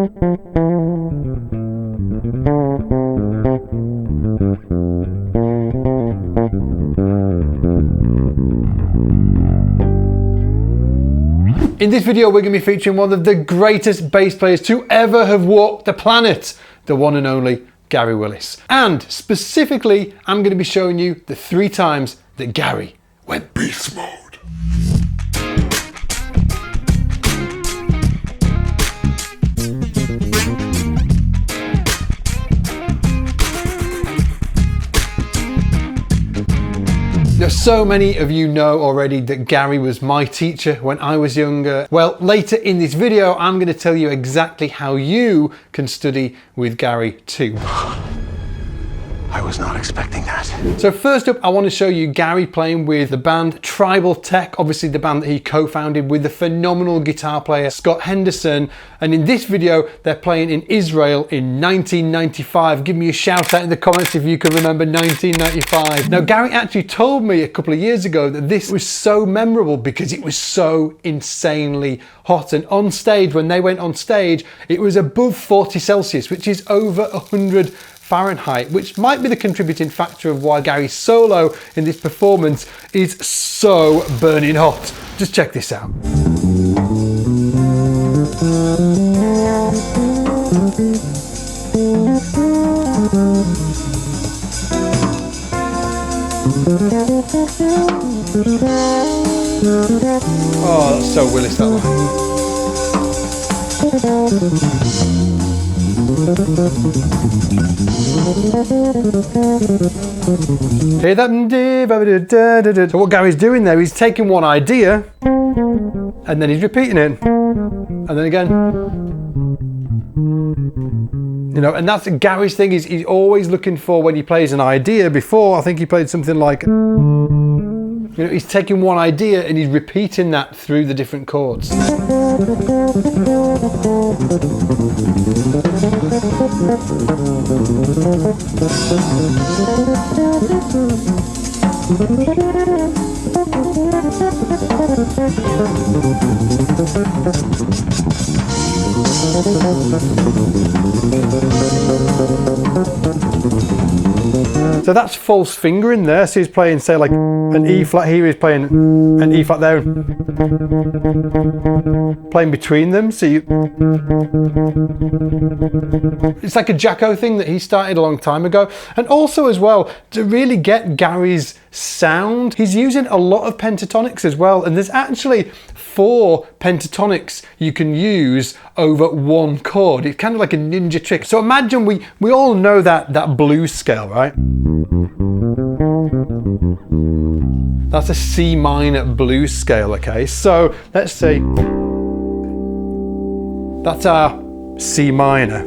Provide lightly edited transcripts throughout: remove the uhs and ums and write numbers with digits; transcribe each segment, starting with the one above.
In this video, we're going to be featuring one of the greatest bass players to ever have walked the planet, the one and only Gary Willis. And specifically, I'm going to be showing you the 3 times that Gary went beast mode. Now, so many of you know already that Gary was my teacher when I was younger. Well, later in this video, I'm going to tell you exactly how you can study with Gary too. I was not expecting that. So first up, I want to show you Gary playing with the band Tribal Tech, obviously the band that he co-founded with the phenomenal guitar player Scott Henderson. And in this video, they're playing in Israel in 1995. Give me a shout out in the comments if you can remember 1995. Now, Gary actually told me a couple of years ago that this was so memorable because it was so insanely hot. And on stage, when they went on stage, it was above 40 Celsius, which is over 100 Fahrenheit, which might be the contributing factor of why Gary's solo in this performance is so burning hot. Just check this out. Oh, that's so Willis, that one. Hear that? So what Gary's doing there, he's taking one idea and then he's repeating it, and then again. You know, and that's Gary's thing, is he's always looking for, when he plays an idea, before I think he played something like, you know, he's taking one idea and he's repeating that through the different chords. So that's false fingering there. So he's playing, say, like an E flat here, he's playing an E flat there, playing between them. So it's like a Jacko thing that he started a long time ago. And also as well, to really get Gary's sound, he's using a lot of pentatonics as well. And there's actually 4 pentatonics you can use over one chord. It's kind of like a ninja trick. So imagine we all know that blues scale, right? That's a C minor blues scale, okay? So let's say that's our C minor.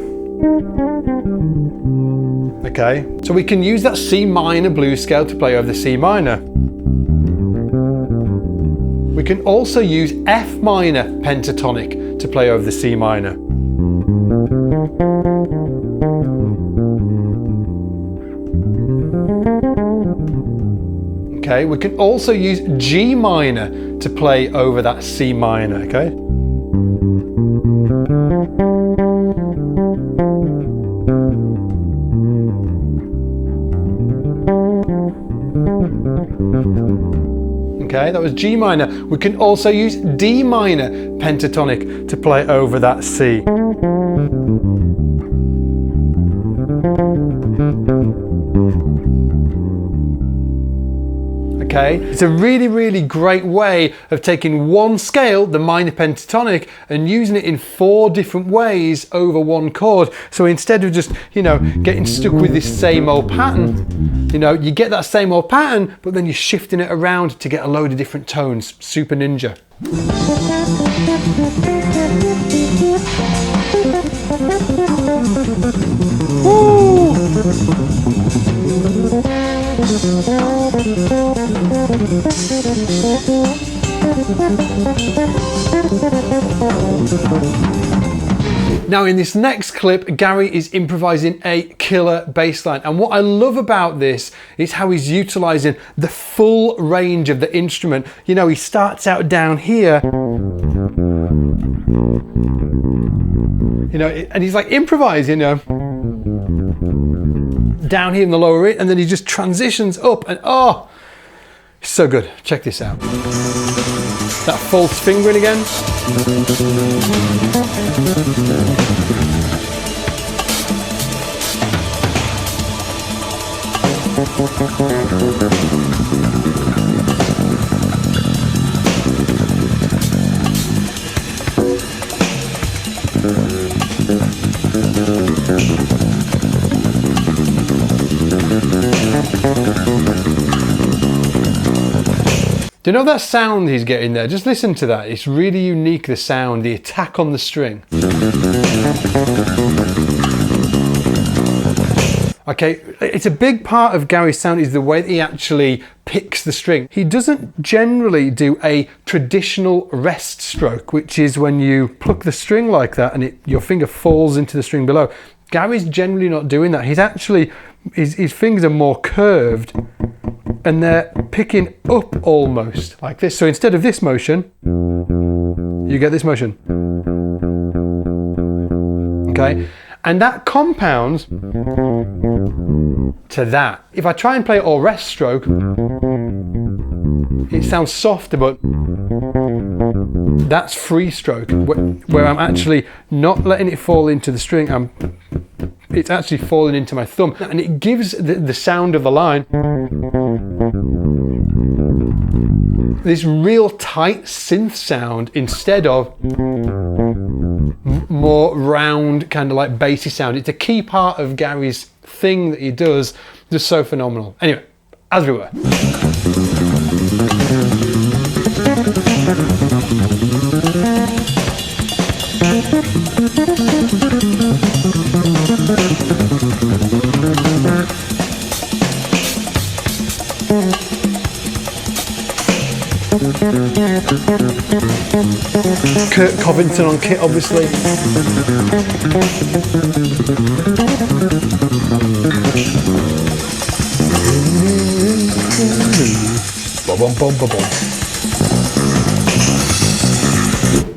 Okay, so we can use that C minor blues scale to play over the C minor. We can also use F minor pentatonic to play over the C minor. Okay, we can also use G minor to play over that C minor, okay? Okay, that was G minor. We can also use D minor pentatonic to play over that C. Okay, it's a really, really great way of taking one scale, the minor pentatonic, and using it in 4 different ways over one chord. So instead of just, you know, getting stuck with this same old pattern, you know, you get that same old pattern, but then you're shifting it around to get a load of different tones. Super ninja. Woo! Now in this next clip, Gary is improvising a killer bass line, and what I love about this is how he's utilizing the full range of the instrument. You know, he starts out down here, You know, and he's like improvising, you know, down here in the lower it, and then he just transitions up, and oh, so good. Check this out. That false fingering again. Do you know that sound he's getting there? Just listen to that. It's really unique, the sound, the attack on the string. Okay, it's a big part of Gary's sound is the way that he actually picks the string. He doesn't generally do a traditional rest stroke, which is when you pluck the string like that and your finger falls into the string below. Gary's generally not doing that. He's actually, his fingers are more curved and they're picking up almost like this. So instead of this motion, you get this motion. Okay? And that compounds to that. If I try and play all rest stroke, it sounds softer, but that's free stroke, where I'm actually not letting it fall into the string. It's actually falling into my thumb, and it gives the sound of the line this real tight synth sound instead of more round, kind of like bassy sound. It's a key part of Gary's thing that he does, just so phenomenal. Anyway, as we were. Kirk Covington on kit, obviously.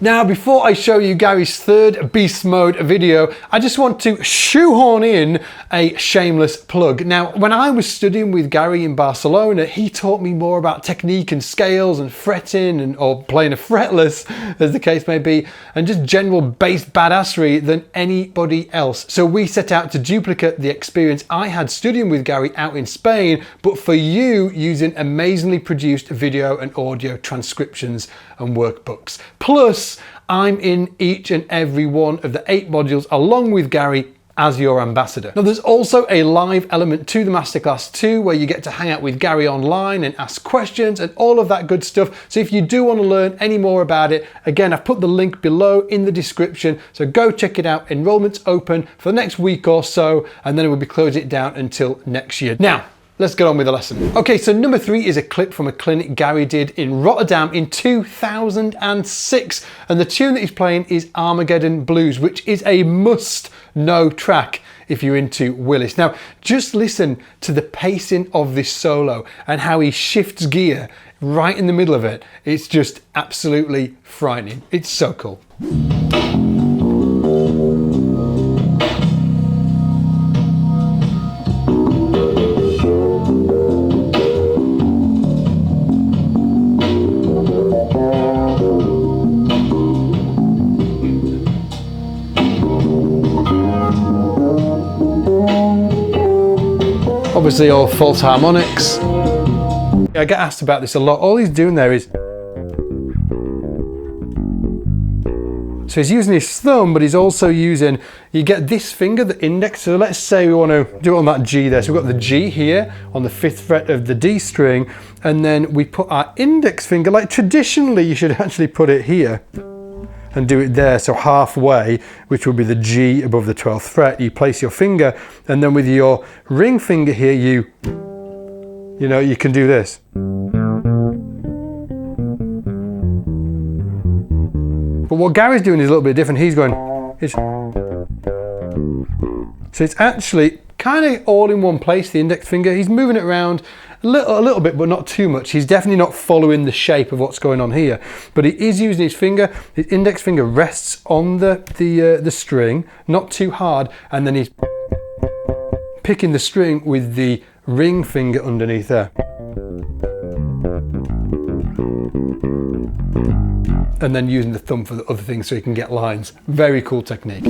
Now, before I show you Gary's third beast mode video, I just want to shoehorn in a shameless plug. Now, when I was studying with Gary in Barcelona, he taught me more about technique and scales and fretting or playing a fretless, as the case may be, and just general bass badassery than anybody else. So we set out to duplicate the experience I had studying with Gary out in Spain, but for you using amazingly produced video and audio transcriptions and workbooks. Plus, I'm in each and every one of the 8 modules along with Gary as your ambassador. Now, there's also a live element to the masterclass too, where you get to hang out with Gary online and ask questions and all of that good stuff. So if you do want to learn any more about it, again, I've put the link below in the description. So go check it out. Enrollment's open for the next week or so, and then we'll be closing it down until next year. Now, let's get on with the lesson. Okay, so number 3 is a clip from a clinic Gary did in Rotterdam in 2006. And the tune that he's playing is Armageddon Blues, which is a must-know track if you're into Willis. Now, just listen to the pacing of this solo and how he shifts gear right in the middle of it. It's just absolutely frightening. It's so cool. Obviously all false harmonics. I get asked about this a lot. All he's doing there is, so he's using his thumb, but he's also using, you get this finger, the index. So let's say we want to do it on that G there. So we've got the G here on the 5th fret of the D string, and then we put our index finger, like traditionally you should actually put it here and do it there, so halfway, which will be the G above the 12th fret. You place your finger, and then with your ring finger here, you can do this. But what Gary's doing is a little bit different. He's going, so it's actually kind of all in one place, the index finger. He's moving it around, A little bit, but not too much. He's definitely not following the shape of what's going on here, but he is using his finger. His index finger rests on the string, not too hard, and then he's picking the string with the ring finger underneath there. And then using the thumb for the other things so you can get lines. Very cool technique.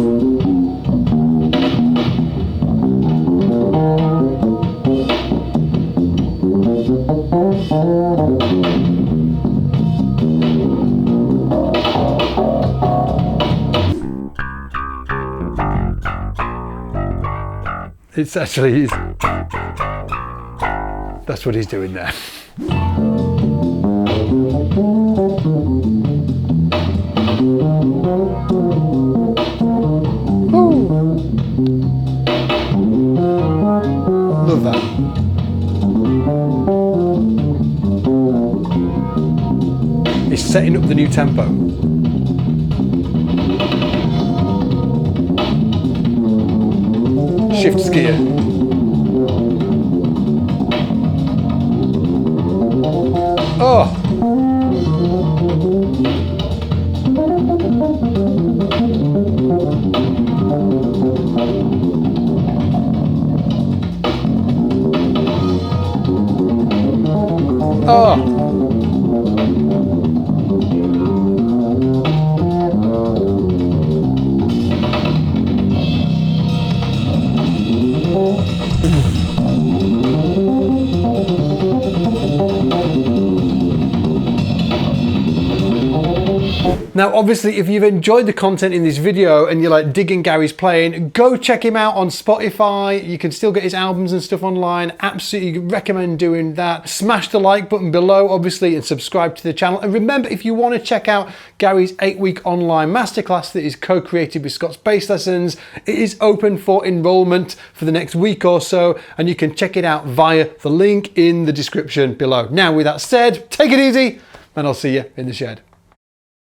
It's actually, that's what he's doing there. Love that. He's setting up the new tempo. Shift gear. Oh! Oh! Now, obviously, if you've enjoyed the content in this video and you're like digging Gary's playing, go check him out on Spotify. You can still get his albums and stuff online. Absolutely recommend doing that. Smash the like button below, obviously, and subscribe to the channel. And remember, if you want to check out Gary's 8-week online masterclass that is co-created with Scott's bass lessons, it is open for enrollment for the next week or so, and you can check it out via the link in the description below. Now, with that said, take it easy, and I'll see you in the shed.